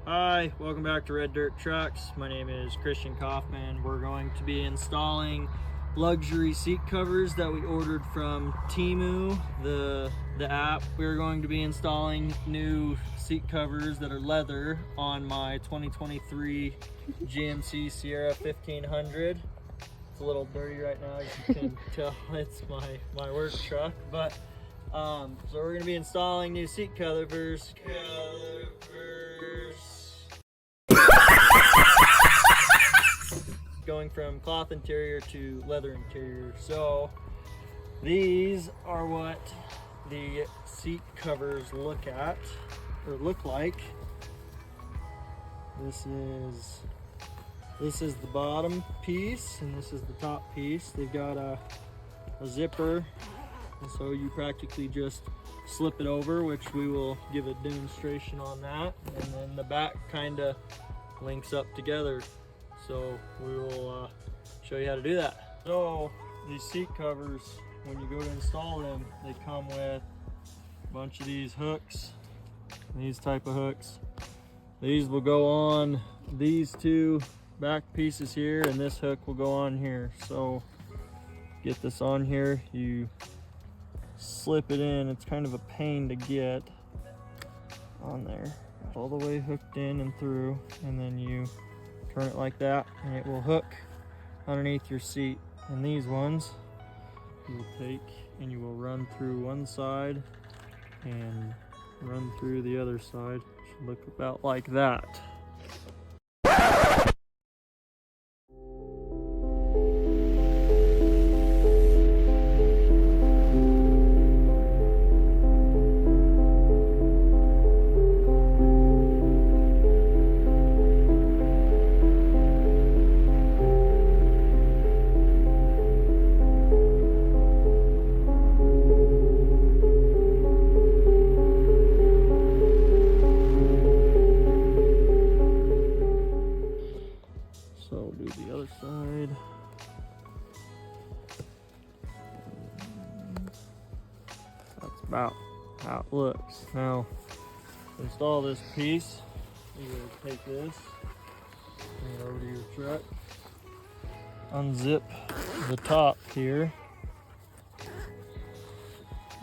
Hi, welcome back to Red Dirt Trucks. My name is Christian Kaufman. We're going to be installing luxury seat covers that we ordered from Temu, the app. We're going to be installing new seat covers that are leather on my 2023 GMC Sierra 1500. It's a little dirty right now, as you can tell. It's my work truck, but so we're going to be installing new seat covers. Going from cloth interior to leather interior. So these are what the seat covers look like. This is the bottom piece and this is the top piece. They've got a zipper, and so you practically just slip it over, which we will give a demonstration on that, and then the back kind of links up together. So we will show you how to do that. So these seat covers, when you go to install them, they come with a bunch of these hooks, these type of hooks. These will go on these two back pieces here, and this hook will go on here. So get this on here, you slip it in. It's kind of a pain to get on there. All the way hooked in and through, and then you turn it like that and it will hook underneath your seat. And these ones you will take and you will run through one side and run through the other side. It should look about like that. So do the other side. That's about how it looks. Now, to install this piece, you will take this, bring it over to your truck, unzip the top here,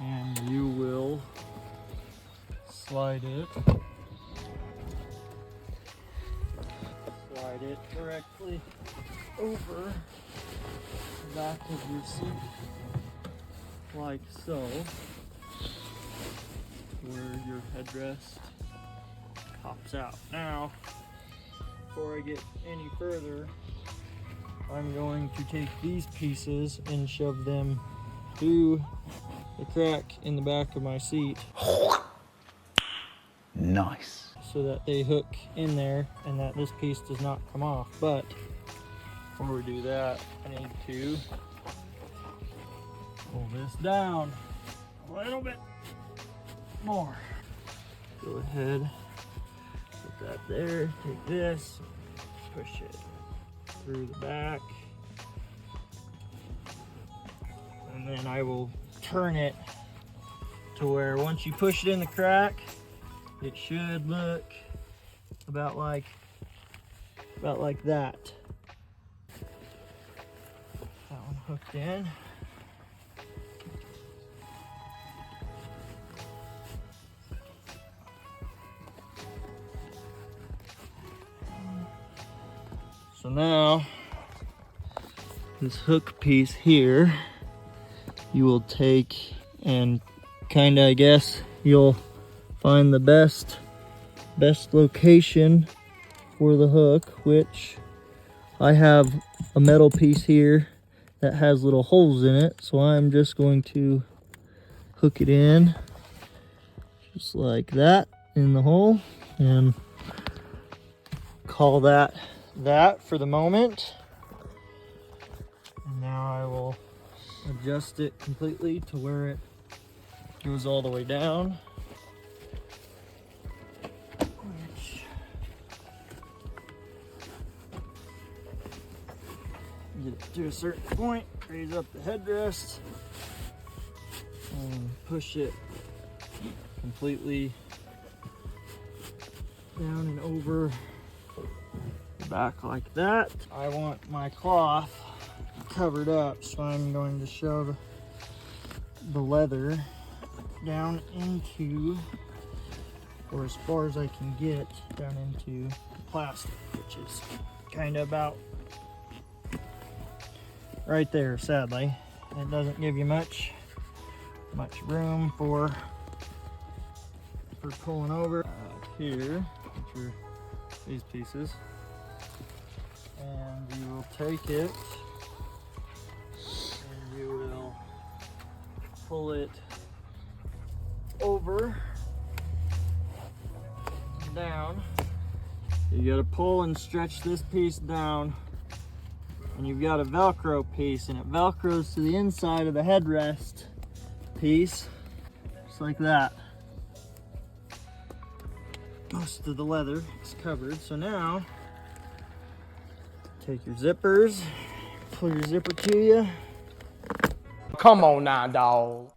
and you will slide it directly over the back of your seat, like so, where your headrest pops out. Now, before I get any further, I'm going to take these pieces and shove them through the crack in the back of my seat. Nice. So that they hook in there and that this piece does not come off. But before we do that, I need to pull this down a little bit more. Go ahead, put that there, take this, push it through the back, and then I will turn it to where once you push it in the crack, it should look about like that. That one hooked in. So now, this hook piece here, you will take and kind of, I guess, you'll find the best location for the hook, which I have a metal piece here that has little holes in it, so I'm just going to hook it in just like that in the hole and call that for the moment. And now I will adjust it completely to where it goes all the way down. Get it to a certain point, raise up the headrest, and push it completely down and over the back like that. I want my cloth covered up, so I'm going to shove the leather down into, or as far as I can get, down into the plastic, which is kind of about right there. Sadly, it doesn't give you much room for pulling over. Here, which are these pieces, and you will take it and you will pull it over and down. You got to pull and stretch this piece down, and you've got a Velcro piece, and it Velcros to the inside of the headrest piece, just like that. Most of the leather is covered, so now take your zippers, pull your zipper to you. Come on now, dog.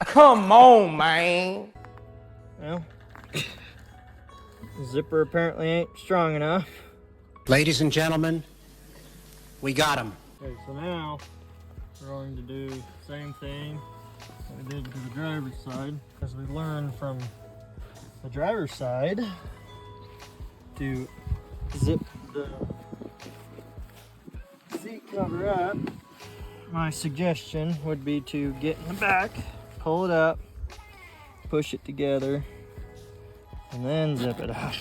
Come on, man. Well, the zipper apparently ain't strong enough. Ladies and gentlemen, we got him. Okay, so now we're going to do the same thing that we did to the driver's side, as we learned from the driver's side to zip the seat cover up. My suggestion would be to get in the back, pull it up, push it together, and then zip it up.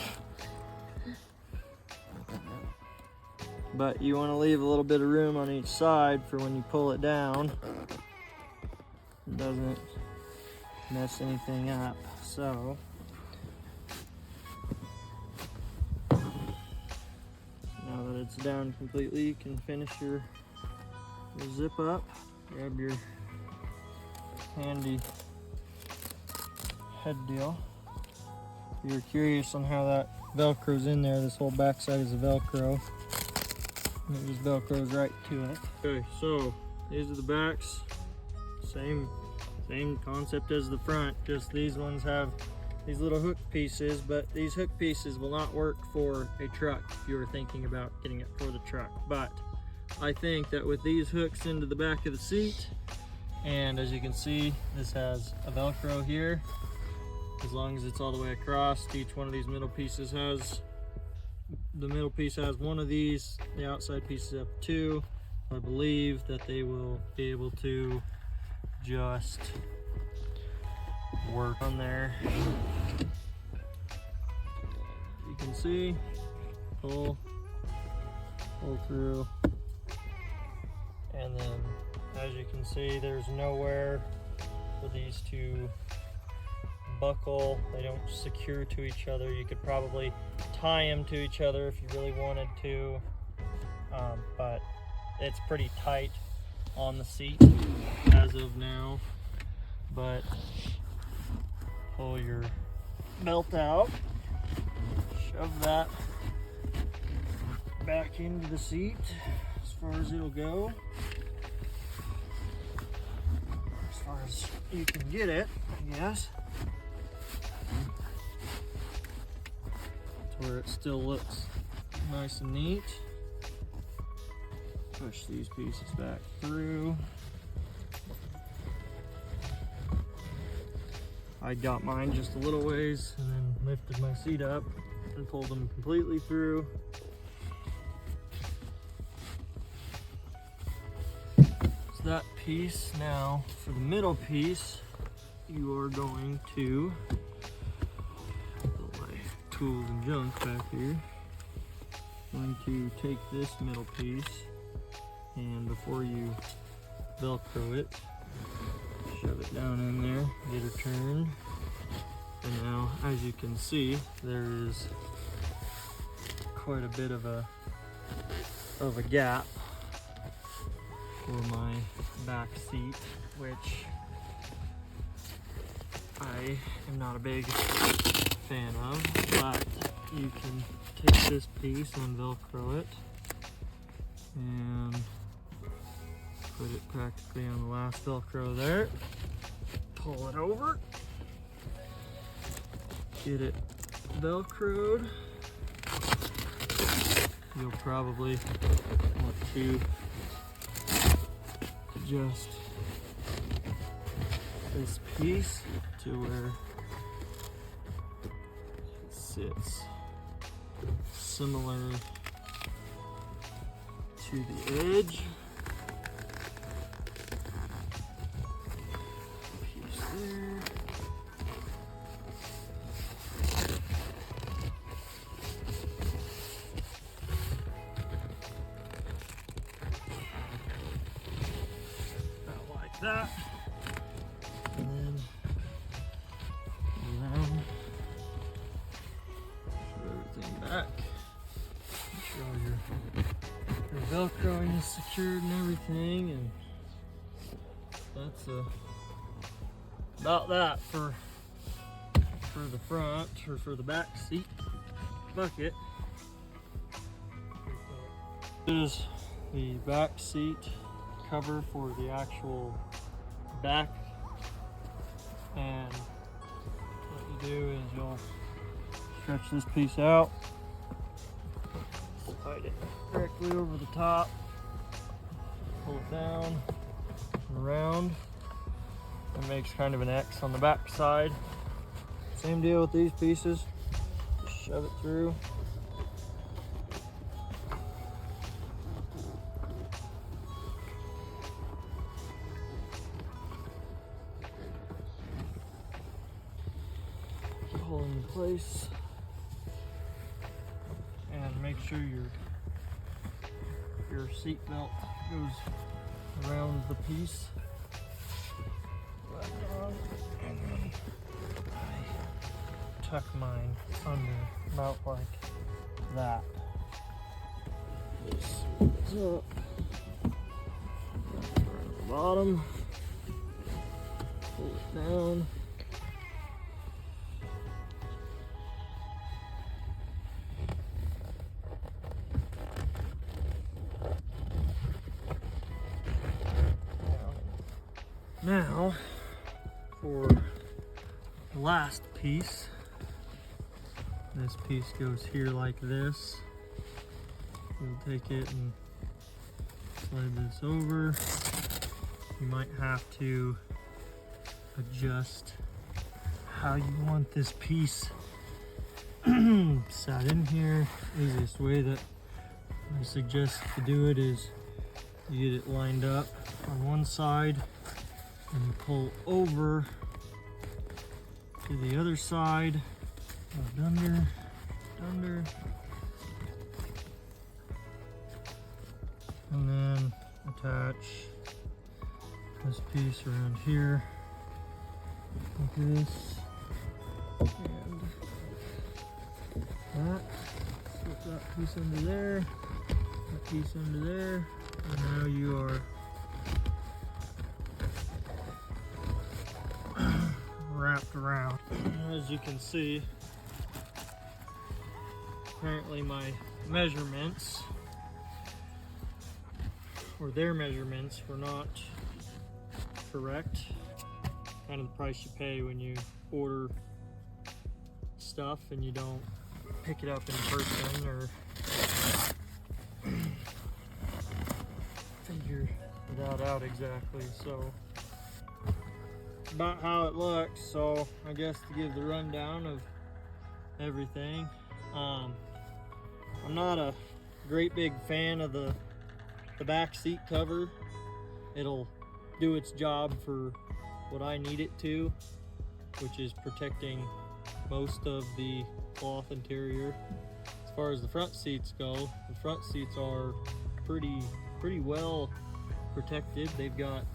But you want to leave a little bit of room on each side for when you pull it down. It doesn't mess anything up. So now that it's down completely, you can finish your zip up. Grab your handy head deal. If you're curious on how that Velcro's in there, this whole backside is a Velcro. And it just Velcros right to it. Okay, so these are the backs. Same concept as the front, just these ones have these little hook pieces, but these hook pieces will not work for a truck if you were thinking about getting it for the truck. But I think that with these hooks into the back of the seat, and as you can see, this has a Velcro here. As long as it's all the way across, each one of these middle pieces has, the middle piece has one of these, the outside pieces have two. I believe that they will be able to just work on there. You can see, pull through, and then as you can see, there's nowhere for these to buckle. They don't secure to each other. You could probably tie them to each other if you really wanted to, but it's pretty tight on the seat as of now. But pull your belt out, shove that back into the seat as far as it'll go, as far as you can get it, I guess, to where it still looks nice and neat. Push these pieces back through. I got mine just a little ways and then lifted my seat up and pulled them completely through. So that piece. Now for the middle piece, you are going to put my tools and junk back here. I'm going to take this middle piece, and before you Velcro it, shove it down in there, get her turned. And now, as you can see, there is quite a bit of a gap for my back seat, which I am not a big fan of, but you can take this piece and Velcro it and put it practically on the last Velcro there. Pull it over, get it Velcroed. You'll probably want to adjust this piece to where it sits similar to the edge. Piece there. About like that. And then around, put everything back. Make sure your Velcroing is secured and everything, and that's about that for the front or for the back seat bucket. This is the back seat cover for the actual back, and what you do is you'll stretch this piece out, slide it directly over the top, pull it down and around. It makes kind of an X on the back side. Same deal with these pieces. Just shove it through. Hold in place. And make sure your seat belt goes around the piece. And then I tuck mine under about like that. This is up. Around the bottom. Pull it down. Now, for the last piece, this piece goes here like this. You'll take it and slide this over. You might have to adjust how you want this piece sat in here. Easiest way that I suggest to do it is you get it lined up on one side and you pull over to the other side, under, and then attach this piece around here like this, and that. Slip that piece under there, that piece under there, and now you are wrapped around. As you can see, apparently my measurements, or their measurements, were not correct. Kind of the price you pay when you order stuff and you don't pick it up in person or figure that out exactly. So about how it looks. So I guess to give the rundown of everything, I'm not a great big fan of the back seat cover. It'll do its job for what I need it to, which is protecting most of the cloth interior. As far as the front seats go, the front seats are pretty well protected. They've got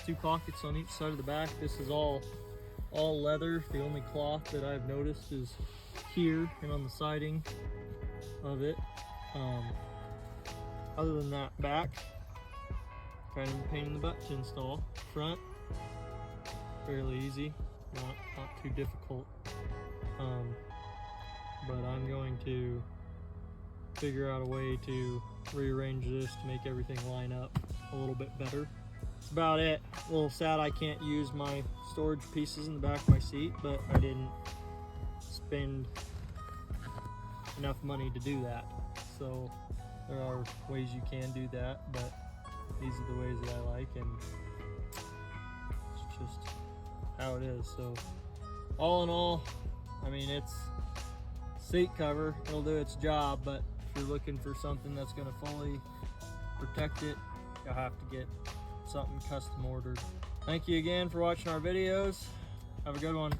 2 pockets on each side of the back. This is all leather. The only cloth that I've noticed is here and on the siding of it. Other than that, back, kind of a pain in the butt to install. Front, fairly easy, not too difficult. But I'm going to figure out a way to rearrange this to make everything line up a little bit better. That's about it. A little sad I can't use my storage pieces in the back of my seat, but I didn't spend enough money to do that. So there are ways you can do that, but these are the ways that I like, and it's just how it is. So all in all, I mean, it's seat cover, it'll do its job, but if you're looking for something that's going to fully protect it, you'll have to get something custom ordered. Thank you again for watching our videos. Have a good one.